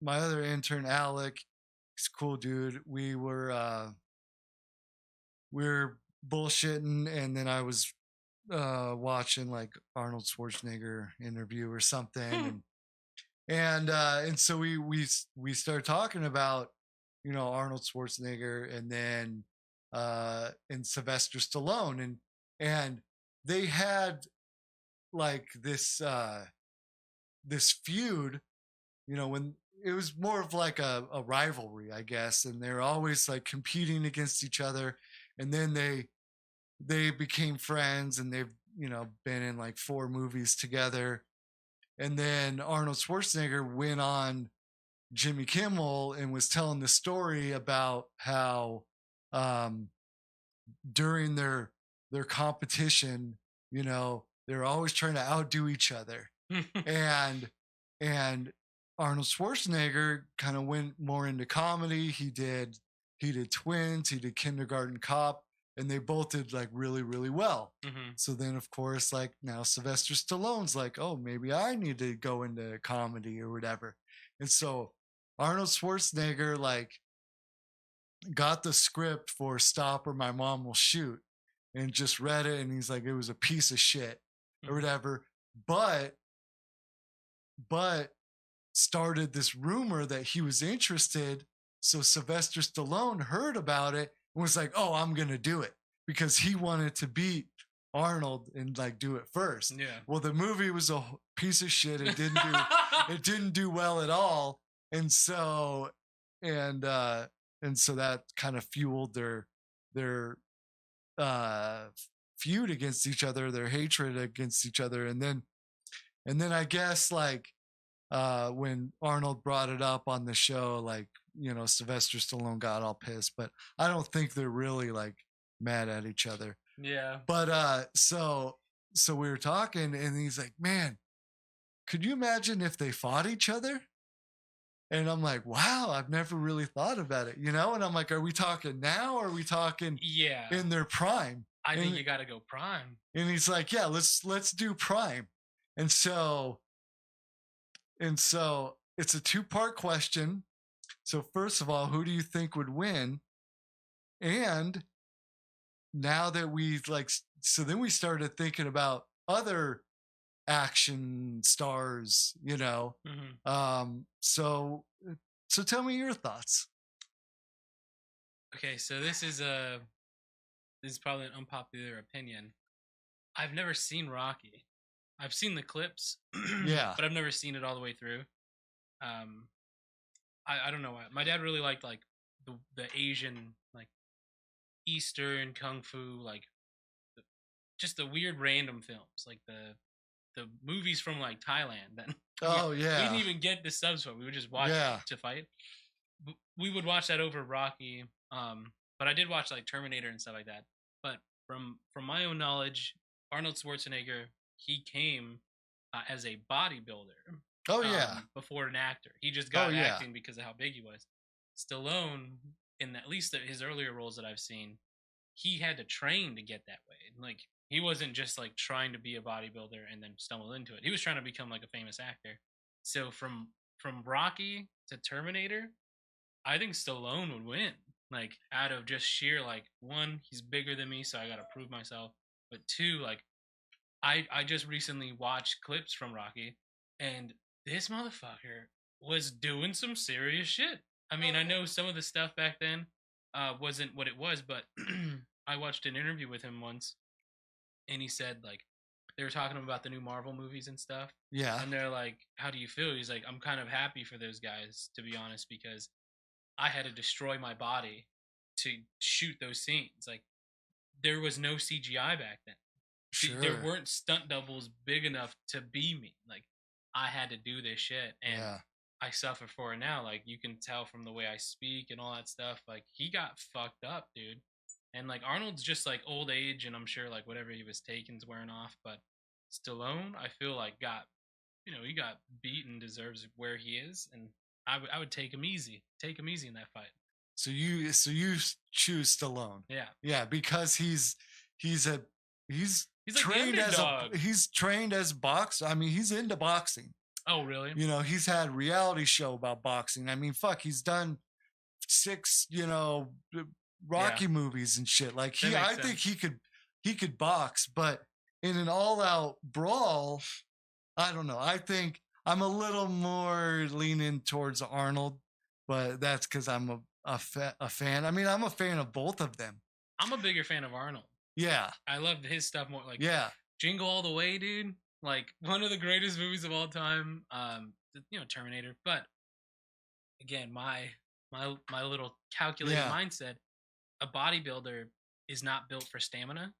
my other intern, Alec, he's a cool dude. We were bullshitting, and then I was watching like Arnold Schwarzenegger interview or something, and so we started talking about Arnold Schwarzenegger, and then and Sylvester Stallone, and they had like this feud, when it was more of like a rivalry, I guess, and they're always like competing against each other, and then they became friends, and they've been in like 4 movies together, and then Arnold Schwarzenegger went on Jimmy Kimmel and was telling the story about how during their competition, they're always trying to outdo each other, and and Arnold Schwarzenegger kind of went more into comedy. He did Twins, he did Kindergarten Cop, and they both did like really, really well. So then, of course, like now Sylvester Stallone's like, oh, maybe I need to go into comedy or whatever. And so Arnold Schwarzenegger like got the script for Stop or My Mom Will Shoot and just read it, and he's like, it was a piece of shit or whatever. But started this rumor that he was interested. So Sylvester Stallone heard about it and was like, oh, I'm going to do it, because he wanted to beat Arnold and like do it first. Yeah. Well, the movie was a piece of shit. It didn't do well at all. And so that kind of fueled their feud against each other, their hatred against each other. And then I guess like when Arnold brought it up on the show, like, Sylvester Stallone got all pissed, but I don't think they're really like mad at each other. Yeah. But so we were talking, and he's like, man, could you imagine if they fought each other? And I'm like, wow, I've never really thought about it, And I'm like, are we talking now, or are we talking in their prime? I think you got to go prime. And he's like, yeah, let's do prime. And so it's a 2-part question. So first of all, who do you think would win? And now that so then we started thinking about other action stars, So tell me your thoughts. Okay, so this is probably an unpopular opinion. I've never seen Rocky. I've seen the clips, yeah, but I've never seen it all the way through. I don't know why. My dad really liked like the Asian, like Eastern kung fu, like just the weird random films, like the movies from like Thailand. Then we didn't even get the subs for. We would just watch to fight. We would watch that over Rocky. But I did watch like Terminator and stuff like that. But from my own knowledge, Arnold Schwarzenegger, he came as a bodybuilder. Oh yeah. Before an actor, he just got acting because of how big he was. Stallone, in at least his earlier roles that I've seen, he had to train to get that way. Like he wasn't just like trying to be a bodybuilder and then stumble into it. He was trying to become like a famous actor. So from Rocky to Terminator, I think Stallone would win. Like out of just sheer like, 1, he's bigger than me, so I gotta prove myself. But 2, like I just recently watched clips from Rocky, and this motherfucker was doing some serious shit. I mean, I know some of the stuff back then wasn't what it was, but I watched an interview with him once, and he said like they were talking about the new Marvel movies and stuff. Yeah. And they're like, how do you feel? He's like, I'm kind of happy for those guys, to be honest, because I had to destroy my body to shoot those scenes. Like there was no CGI back then. Sure. There weren't stunt doubles big enough to be me. Like I had to do this shit, and I suffer for it now. Like you can tell from the way I speak and all that stuff. Like he got fucked up, dude. And like Arnold's just like old age, and I'm sure like whatever he was taking's wearing off. But Stallone, I feel like he got beaten, deserves where he is, and I would take him easy. Take him easy in that fight. So you choose Stallone. Yeah. Yeah, because he's like trained as box. I mean, he's into boxing. Oh, really? You know, he's had reality show about boxing. I mean, fuck, he's done 6, Rocky movies and shit. Like I think he could box, but in an all-out brawl, I don't know. I think I'm a little more leaning towards Arnold, but that's because I'm a fan. I mean, I'm a fan of both of them. I'm a bigger fan of Arnold. Yeah. I love his stuff more. Like, yeah. Jingle All the Way, dude. Like, one of the greatest movies of all time. Terminator. But, again, my little calculated mindset, a bodybuilder is not built for stamina.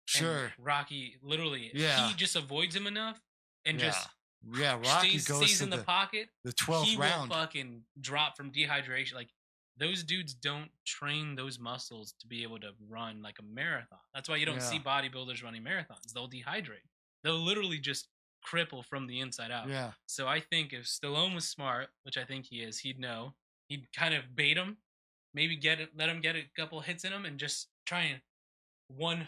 Sure. And Rocky, literally, he just avoids him enough and just Rocky stays in the pocket. The 12th round. He will fucking drop from dehydration. Like, those dudes don't train those muscles to be able to run like a marathon. That's why you don't see bodybuilders running marathons. They'll dehydrate. They'll literally just cripple from the inside out. Yeah. So I think if Stallone was smart, which I think he is, he'd know. He'd kind of bait him, maybe let him get a couple hits in him, and just try and one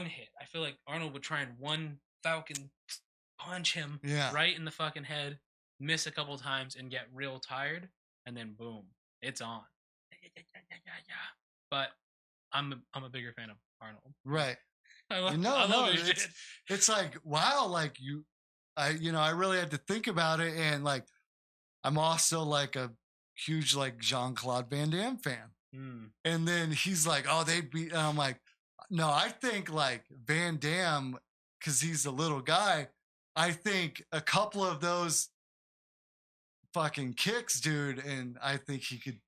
hit. I feel like Arnold would try and one Falcon punch him right in the fucking head, miss a couple times, and get real tired, and then boom, it's on. But I'm a bigger fan of Arnold. Right. I love his shit. It's like, wow, like I really had to think about it, and like I'm also like a huge like Jean-Claude Van Damme fan. And then he's like, oh, they beat, and I'm like, no, I think like Van Damme, because he's a little guy, I think a couple of those fucking kicks, dude, and I think he could.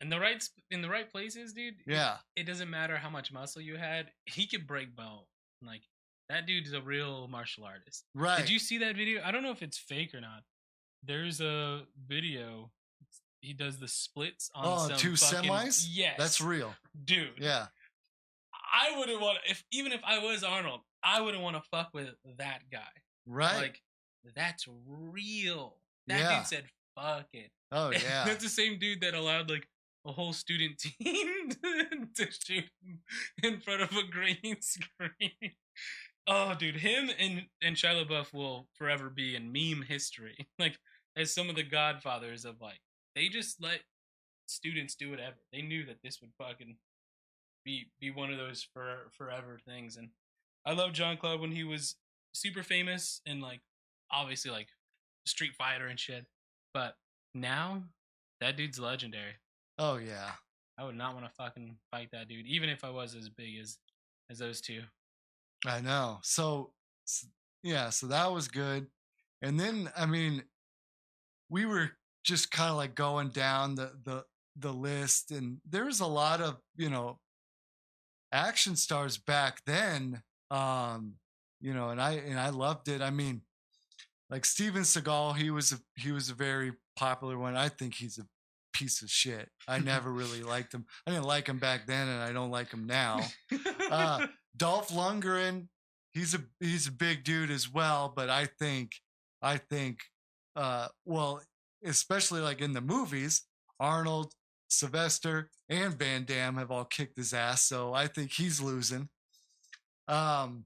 In the right places, dude. Yeah. It doesn't matter how much muscle you had. He could break bone. Like, that dude's a real martial artist. Right. Did you see that video? I don't know if it's fake or not. There's a video. He does the splits on some 2 semis? Yes. That's real. Dude. Yeah. I wouldn't want to, even if I was Arnold, I wouldn't want to fuck with that guy. Right. Like, that's real. That dude said, fuck it. Oh, yeah. That's the same dude that allowed, like, a whole student team to shoot him in front of a green screen. Oh, dude, him and Shia LaBeouf will forever be in meme history. Like, as some of the godfathers of, like, they just let students do whatever. They knew that this would fucking be one of those forever things. And I love Jean-Claude when he was super famous and, like, obviously, like, Street Fighter and shit. But now, that dude's legendary. Oh, yeah. I would not want to fucking fight that dude, even if I was as big as those two. I know. So that was good. And then, I mean, we were just kind of like going down the list, and there's a lot of, action stars back then, and I loved it. I mean, like Steven Seagal, he was a very popular one. I think he's a piece of shit. I never really liked him. I didn't like him back then, and I don't like him now. Dolph Lundgren, he's a big dude as well, but I think, well, especially like in the movies, Arnold, Sylvester, and Van Damme have all kicked his ass, so I think he's losing. And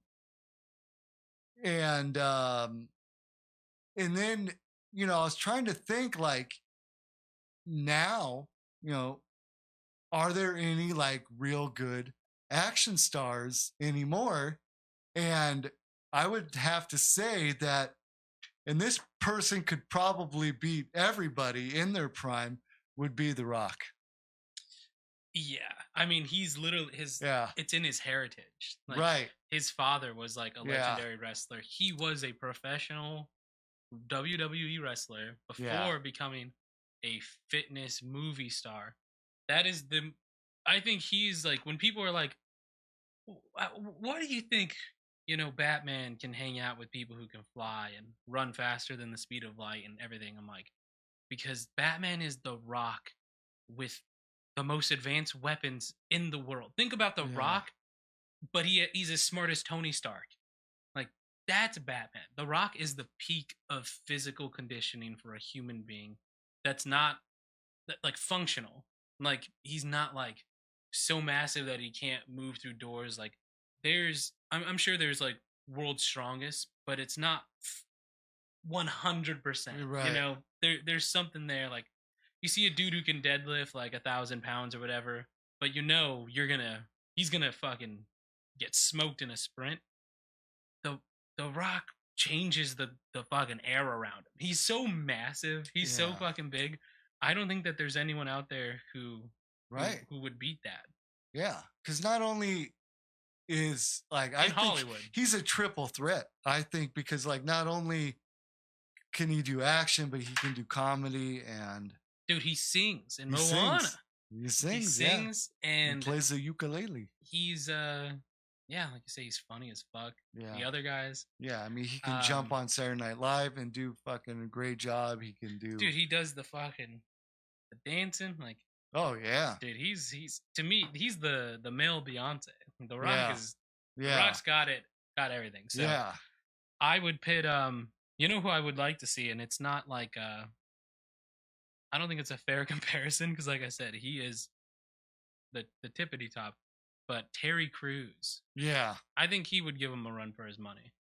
then, I was trying to think, like, now, are there any like real good action stars anymore? And I would have to say that, and this person could probably beat everybody in their prime, would be The Rock. Yeah. I mean, he's literally it's in his heritage. Like, right. His father was like a legendary wrestler. He was a professional WWE wrestler before becoming a fitness movie star. That is I think he's like, when people are like, what do you think, Batman can hang out with people who can fly and run faster than the speed of light and everything? I'm like, because Batman is The Rock with the most advanced weapons in the world. Think about The Rock, but he's as smart as Tony Stark. Like, that's Batman. The Rock is the peak of physical conditioning for a human being. That's not like functional. Like, he's not like so massive that he can't move through doors. Like, I'm sure there's like world's strongest, but it's not 100%. Right. You know, there's something there. Like, you see a dude who can deadlift like 1,000 pounds or whatever, but you know he's gonna fucking get smoked in a sprint. The Rock changes the fucking air around him. He's so massive. He's so fucking big. I don't think that there's anyone out there who would beat that. Yeah, because not only is like I think Hollywood, he's a triple threat. I think because like not only can he do action, but he can do comedy and dude, he sings in Moana. He sings and plays the ukulele. He's yeah, like you say, he's funny as fuck. Yeah. The other guys. Yeah, I mean, he can jump on Saturday Night Live and do fucking a great job. He can do. Dude, he does the dancing. Like, oh, yeah. Dude, he's to me, he's the male Beyonce. The Rock is. The Rock's got everything. So yeah. I would pit, you know who I would like to see, and it's not like, I don't think it's a fair comparison because, like I said, he is the tippity top. But Terry Crews. Yeah. I think he would give him a run for his money.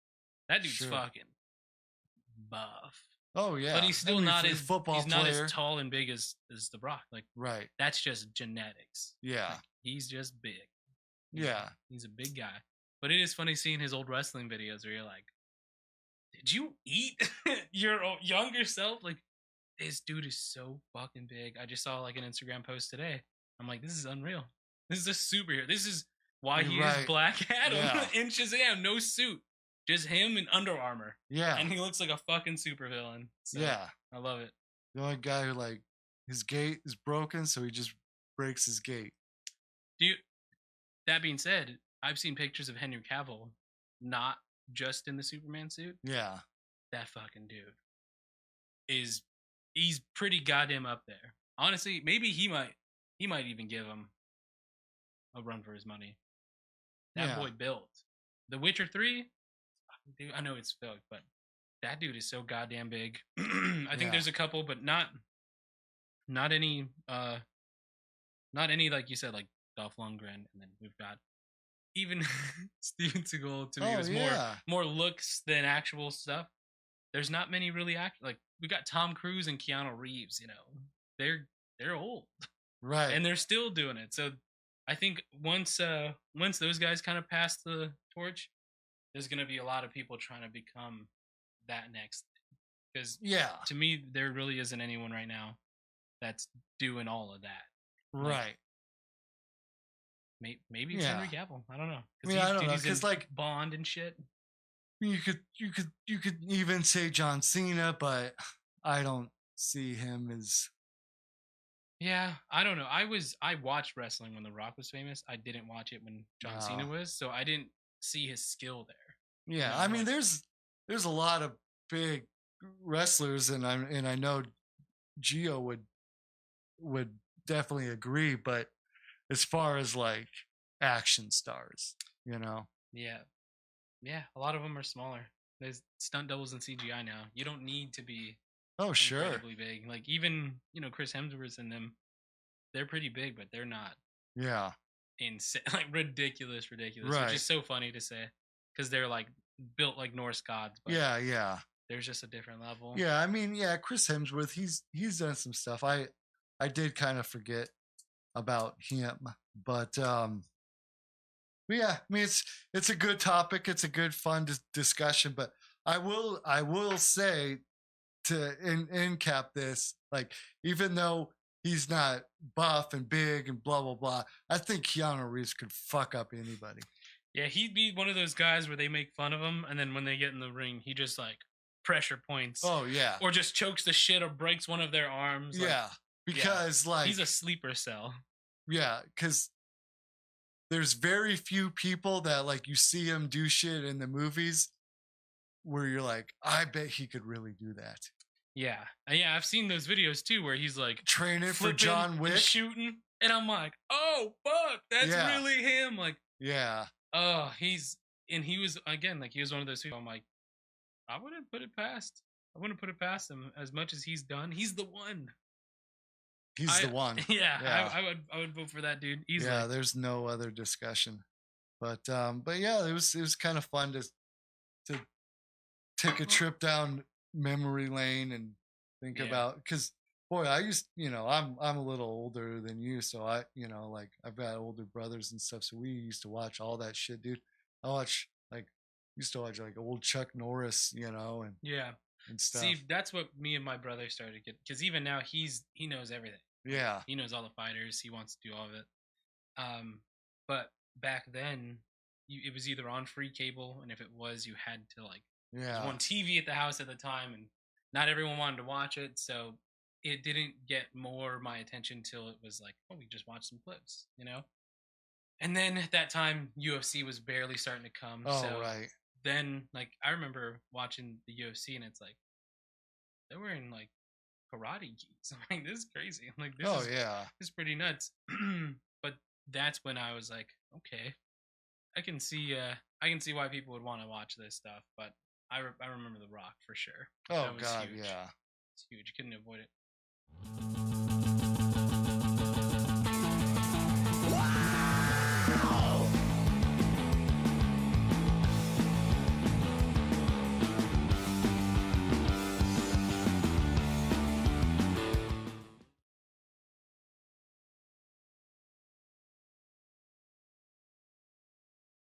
That dude's fucking buff. Oh, yeah. But he's still not as tall and big as The Rock. Like, right. That's just genetics. Yeah. Like, he's just big. He's a big guy. But it is funny seeing his old wrestling videos where you're like, did you eat your younger self? Like, this dude is so fucking big. I just saw like an Instagram post today. I'm like, this is unreal. This is a superhero. This is why he is Black Adam in Shazam. No suit. Just him in Under Armour. Yeah. And he looks like a fucking supervillain. So, yeah. I love it. The only guy who, like, his gait is broken, so he just breaks his gait. Dude, that being said, I've seen pictures of Henry Cavill not just in the Superman suit. Yeah. That fucking dude he's pretty goddamn up there. Honestly, maybe he might even give him a run for his money. That boy built. The Witcher 3, dude, I know it's fake, but that dude is so goddamn big. I think there's a couple, but not any like you said, like Dolph Lundgren, and then we've got even Steven Seagal. To me, was more looks than actual stuff. There's not many really like we got Tom Cruise and Keanu Reeves. You know, they're old, right, and they're still doing it. So I think once those guys kind of pass the torch, there's gonna be a lot of people trying to become that next thing. Because to me, there really isn't anyone right now that's doing all of that. Right. Like, maybe it's Henry Cavill. I don't know. I mean, I don't know because like Bond and shit. You could even say John Cena, but I don't see him as. Yeah, I don't know. I watched wrestling when The Rock was famous. I didn't watch it when John Cena was, so I didn't see his skill there. Yeah, I mean, there's a lot of big wrestlers, and I know Gio would definitely agree, but as far as like action stars, you know, yeah, a lot of them are smaller. There's stunt doubles and CGI now. You don't need to be incredibly big. Like even Chris Hemsworth and them, they're pretty big, but they're not. Yeah. Insane, like ridiculous, right. Which is so funny to say because they're like built like Norse gods. But yeah. There's just a different level. Yeah, I mean, Chris Hemsworth, he's done some stuff. I did kind of forget about him, but yeah, I mean it's a good topic. It's a good fun discussion. But I will say to end cap this, like even though he's not buff and big and blah blah blah, I think Keanu Reeves could fuck up anybody. Yeah, he'd be one of those guys where they make fun of him, and then when they get in the ring, he just like pressure points. Oh yeah, or just chokes the shit or breaks one of their arms. Yeah, because like he's a sleeper cell. Yeah, because there's very few people that like you see him do shit in the movies where you're like, I bet he could really do that. Yeah, I've seen those videos too where he's like training for John Wick, shooting, and I'm like, oh fuck, that's really him. Like, oh, he was again like he was one of those people. I'm like, I wouldn't put it past him as much as he's done. He's the one. He's the one. Yeah. I would vote for that dude easily. Yeah, there's no other discussion. But yeah, it was kind of fun to take a trip down memory lane and think about, because boy, I used, I'm a little older than you, so I, like I've got older brothers and stuff, so we used to watch all that shit, dude. Used to watch like old Chuck Norris, and and stuff. See, that's what me and my brother started to get, because even now he knows everything. Yeah, he knows all the fighters. He wants to do all of it. But back then, it was either on free cable, and if it was, you had to there was one TV at the house at the time, and not everyone wanted to watch it, so it didn't get more my attention till it was like, oh, we just watched some clips, And then at that time, UFC was barely starting to come. Oh, so right. Then, I remember watching the UFC, and it's like, they're wearing, karate gis. I'm like, this is crazy. I'm like, this is pretty nuts. But that's when I was like, okay, I can see why people would want to watch this stuff. But I remember The Rock for sure. Oh, God, huge. Yeah. It's huge. You couldn't avoid it.